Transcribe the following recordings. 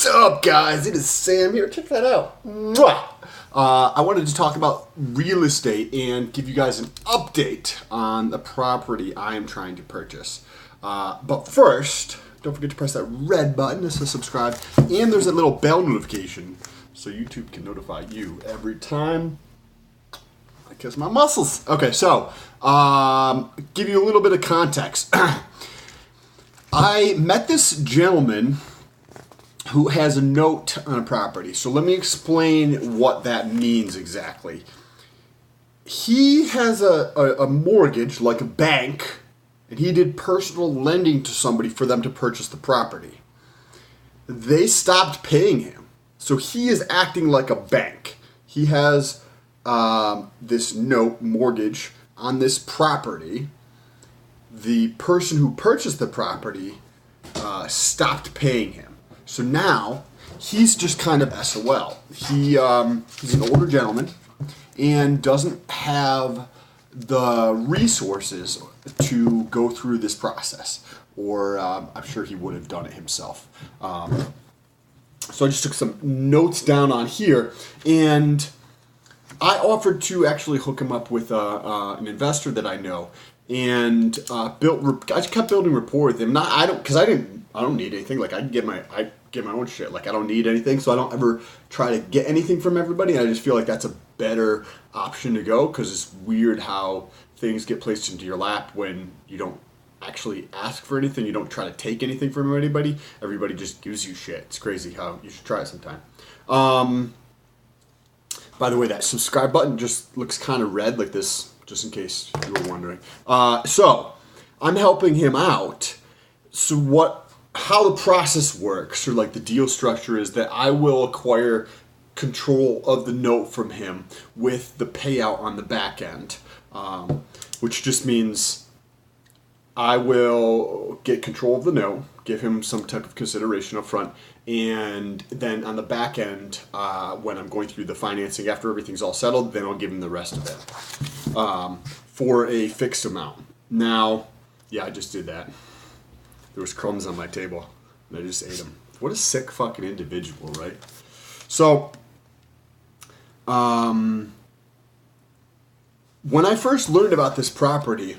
What's up, guys? It is Sam here. Check that out. Mwah! I wanted to talk about real estate and give you guys an update on the property I am trying to purchase. But first, don't forget to press that red button to subscribe, and there's that little bell notification so YouTube can notify you every time I kiss my muscles. Okay, so give you a little bit of context. I met this gentleman who has a note on a property. So let me explain what that means exactly. He has a mortgage, like a bank, and he did personal lending to somebody for them to purchase the property. They stopped paying him. So he is acting like a bank. He has this note, mortgage, on this property. The person who purchased the property stopped paying him. So now, he's just kind of SOL. He's an older gentleman and doesn't have the resources to go through this process. Or I'm sure he would have done it himself. So I just took some notes down on here, and I offered to actually hook him up with an investor that I know, and I kept building rapport with him. I don't need anything. Like I get my own shit. Like I don't need anything, so I don't ever try to get anything from everybody. I just feel like that's a better option to go, because it's weird how things get placed into your lap when you don't actually ask for anything. You don't try to take anything from anybody. Everybody just gives you shit. It's crazy how you should try it sometime. By the way, that subscribe button just looks kind of red like this, just in case you were wondering. So I'm helping him out. So how the process works, or like the deal structure, is that I will acquire control of the note from him with the payout on the back end, which just means I will get control of the note, give him some type of consideration up front, and then on the back end, when I'm going through the financing, after everything's all settled, then I'll give him the rest of it for a fixed amount. Now, yeah, I just did that. There was crumbs on my table, and I just ate them. What a sick fucking individual, right? So, when I first learned about this property,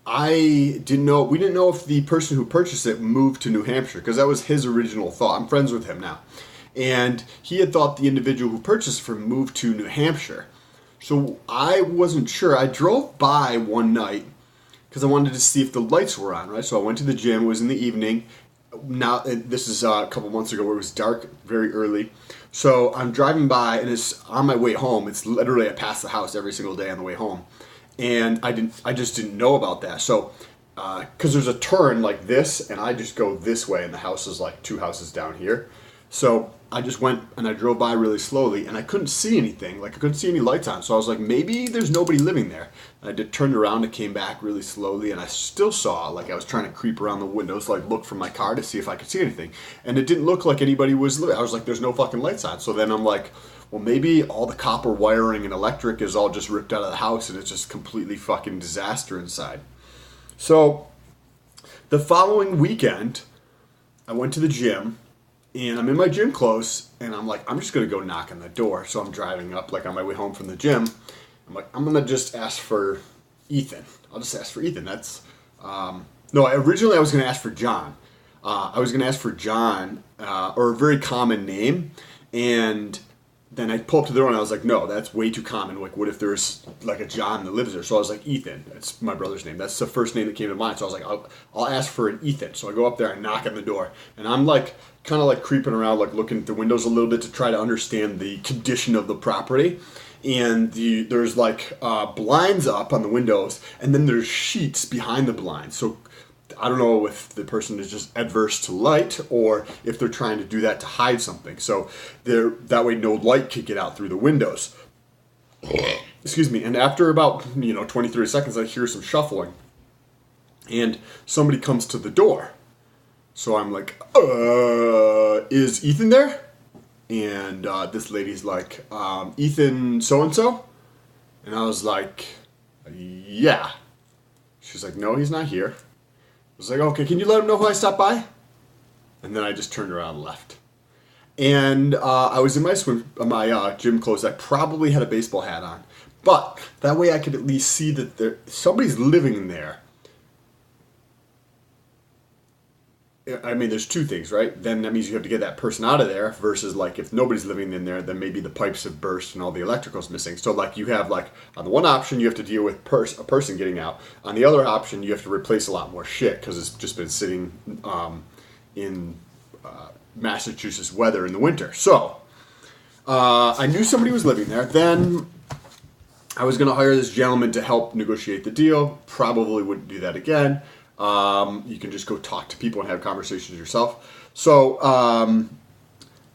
we didn't know if the person who purchased it moved to New Hampshire, because that was his original thought. I'm friends with him now. And he had thought the individual who purchased from moved to New Hampshire. So I wasn't sure. I drove by one night because I wanted to see if the lights were on, right? So I went to the gym. It was in the evening. Now, this is a couple months ago where it was dark very early. So I'm driving by, and it's on my way home. It's literally, I pass the house every single day on the way home. And I just didn't know about that. So, because there's a turn like this, and I just go this way, and the house is like 2 houses down here. So I just went and I drove by really slowly, and I couldn't see anything. Like I couldn't see any lights on. So I was like, maybe there's nobody living there. And I turned around and came back really slowly, and I still saw, like I was trying to creep around the windows, like look from my car to see if I could see anything. And it didn't look like anybody was living. I was like, there's no fucking lights on. So then I'm like, well, maybe all the copper wiring and electric is all just ripped out of the house, and it's just completely fucking disaster inside. So the following weekend, I went to the gym, and I'm in my gym clothes, and I'm like, I'm just going to go knock on the door. So I'm driving up, like on my way home from the gym. I'm like, I'm going to just ask for Ethan. I'll just ask for Ethan. Originally I was going to ask for John. I was going to ask for John, or a very common name, and then I pulled up to the door and I was like, no, that's way too common. Like, what if there's like a John that lives there? So I was like, Ethan. That's my brother's name. That's the first name that came to mind. So I was like, I'll ask for an Ethan. So I go up there and knock on the door. And I'm like, kind of like creeping around, like looking at the windows a little bit to try to understand the condition of the property. And there's like blinds up on the windows, and then there's sheets behind the blinds. So I don't know if the person is just adverse to light, or if they're trying to do that to hide something. So that way no light could get out through the windows. Excuse me. And after about 20, 30 seconds, I hear some shuffling, and somebody comes to the door. So I'm like, is Ethan there? And this lady's like, Ethan so-and-so? And I was like, yeah. She's like, no, he's not here. I was like, okay, can you let him know who I stopped by? And then I just turned around and left. And I was in my gym clothes. I probably had a baseball hat on, but that way I could at least see that somebody's living in there. I mean, there's two things, right? Then that means you have to get that person out of there versus like if nobody's living in there, then maybe the pipes have burst and all the electrical's missing. So like you have like on the one option, you have to deal with a person getting out. On the other option, you have to replace a lot more shit because it's just been sitting in Massachusetts weather in the winter. So I knew somebody was living there. Then I was going to hire this gentleman to help negotiate the deal. Probably wouldn't do that again. You can just go talk to people and have conversations yourself. So,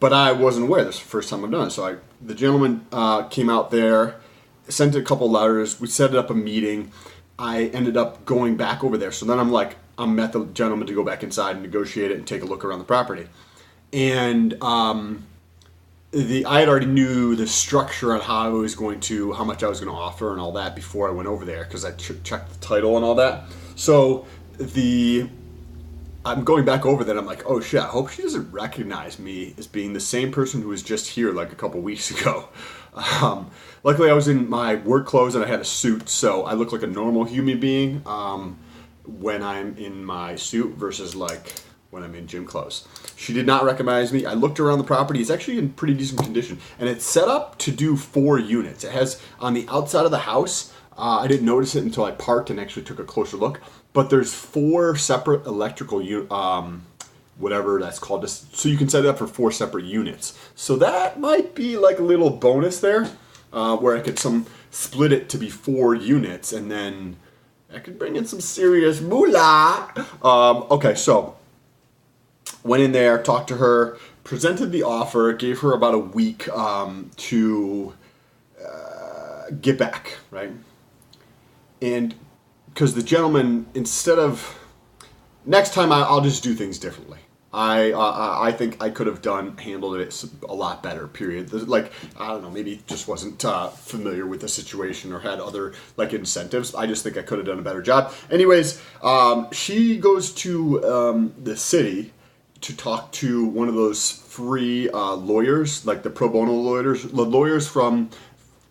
but I wasn't aware. This is the first time I've done it. So the gentleman came out there, sent a couple letters. We set up a meeting. I ended up going back over there. So then I met the gentleman to go back inside and negotiate it and take a look around the property. And I had already knew the structure on how much I was going to offer and all that before I went over there because I checked the title and all that. So I'm going back over there and I'm like, oh shit, I hope she doesn't recognize me as being the same person who was just here like a couple weeks ago. Luckily I was in my work clothes and I had a suit, so I look like a normal human being when I'm in my suit versus like when I'm in gym clothes. She did not recognize me. I looked around the property. It's actually in pretty decent condition and it's set up to do 4 units. It has on the outside of the house, I didn't notice it until I parked and actually took a closer look. But there's 4 separate electrical, whatever that's called. So you can set it up for 4 separate units. So that might be like a little bonus there, where I could split it to be 4 units, and then I could bring in some serious moolah. Okay, so went in there, talked to her, presented the offer, gave her about a week to get back, right? And because the gentleman, next time I'll just do things differently. I think I could have handled it a lot better, period. Like, I don't know, maybe just wasn't familiar with the situation or had other like incentives. I just think I could have done a better job. Anyways, she goes to the city to talk to one of those free lawyers, like the pro bono lawyers, the lawyers from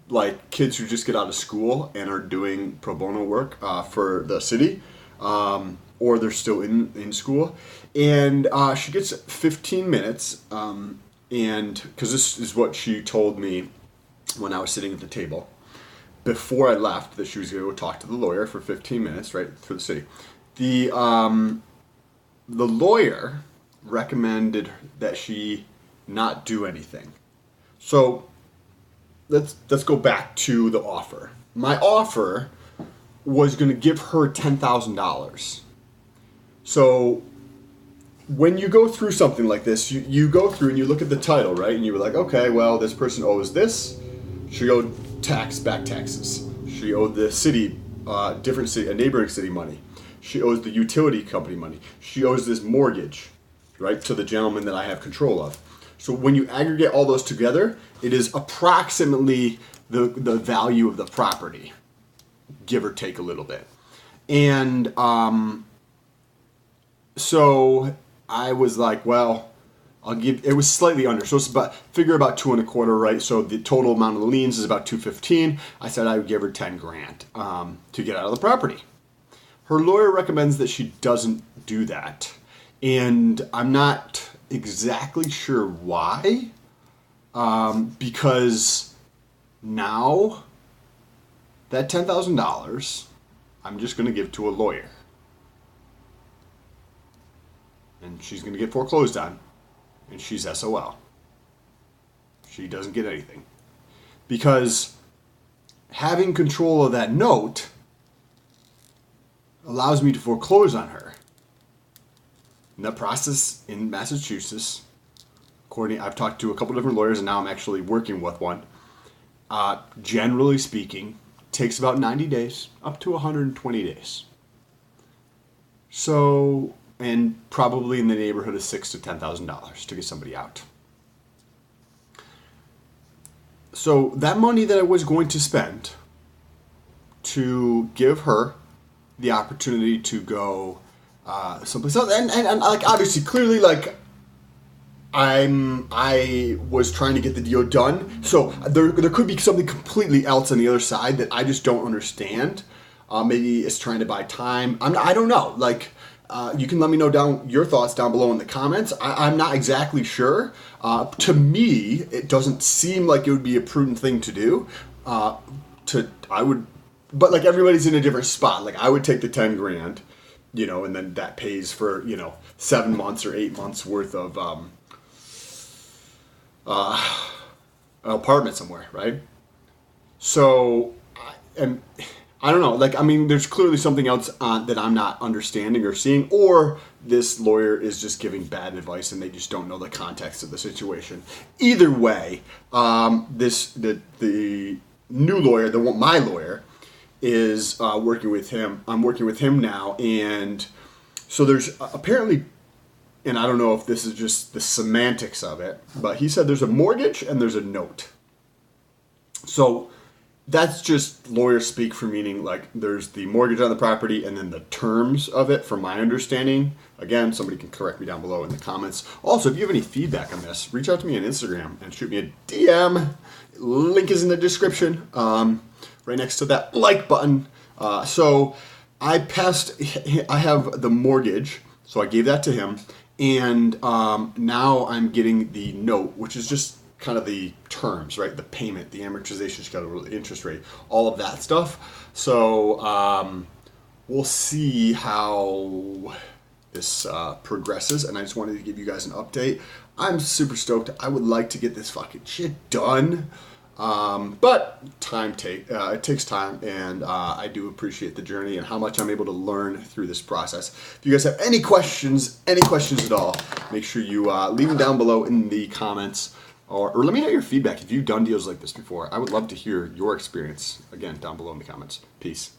like kids who just get out of school and are doing pro bono work for the city, or they're still in school. And she gets 15 minutes, and because this is what she told me when I was sitting at the table before I left, that she was going to go talk to the lawyer for 15 minutes, right, for the city. The lawyer recommended that she not do anything. So let's go back to the offer. My offer was going to give her $10,000. So when you go through something like this, you go through and you look at the title, right? And you were like, okay, well, this person owes this. She owed back taxes. She owed the city, a neighboring city money. She owes the utility company money. She owes this mortgage, right, to the gentleman that I have control of. So when you aggregate all those together, it is approximately the value of the property, give or take a little bit. And so I was like, well, it was slightly under. So it's figure about 2.25, right? So the total amount of the liens is about $215. I said I would give her $10,000 to get out of the property. Her lawyer recommends that she doesn't do that. And I'm not exactly sure why, because now that $10,000 I'm just going to give to a lawyer, and she's going to get foreclosed on, and she's SOL. She doesn't get anything because having control of that note allows me to foreclose on her. And that process in Massachusetts, I've talked to a couple different lawyers, and now I'm actually working with one. Generally speaking, takes about 90 days, up to 120 days. So, and probably in the neighborhood of $6,000 to $10,000 to get somebody out. So that money that I was going to spend to give her the opportunity to go someplace else, and like obviously clearly like I was trying to get the deal done, so there could be something completely else on the other side that I just don't understand. Maybe it's trying to buy time. I don't know. Like, you can let me know your thoughts down below in the comments. I'm not exactly sure. To me, it doesn't seem like it would be a prudent thing to do. But like everybody's in a different spot. Like I would take the 10 grand, and then that pays for 7 months or 8 months worth of an apartment somewhere, right? So, and I don't know. Like, I mean, there's clearly something else that I'm not understanding or seeing, or this lawyer is just giving bad advice and they just don't know the context of the situation. Either way, the new lawyer, my lawyer, is working with him. I'm working with him now, and so there's apparently, and I don't know if this is just the semantics of it, but he said there's a mortgage and there's a note. So that's just lawyer speak for meaning like there's the mortgage on the property and then the terms of it, from my understanding. Again, somebody can correct me down below in the comments. Also, if you have any feedback on this, reach out to me on Instagram and shoot me a DM. Link is in the description, right next to that like button. So I have the mortgage, so I gave that to him. And now I'm getting the note, which is just kind of the terms, right? The payment, the amortization schedule, the interest rate, all of that stuff. So we'll see how this progresses. And I just wanted to give you guys an update. I'm super stoked. I would like to get this fucking shit done. But it takes time, and I do appreciate the journey and how much I'm able to learn through this process. If you guys have any questions at all, make sure you leave them down below in the comments, or let me know your feedback if you've done deals like this before. I would love to hear your experience, again, down below in the comments. Peace.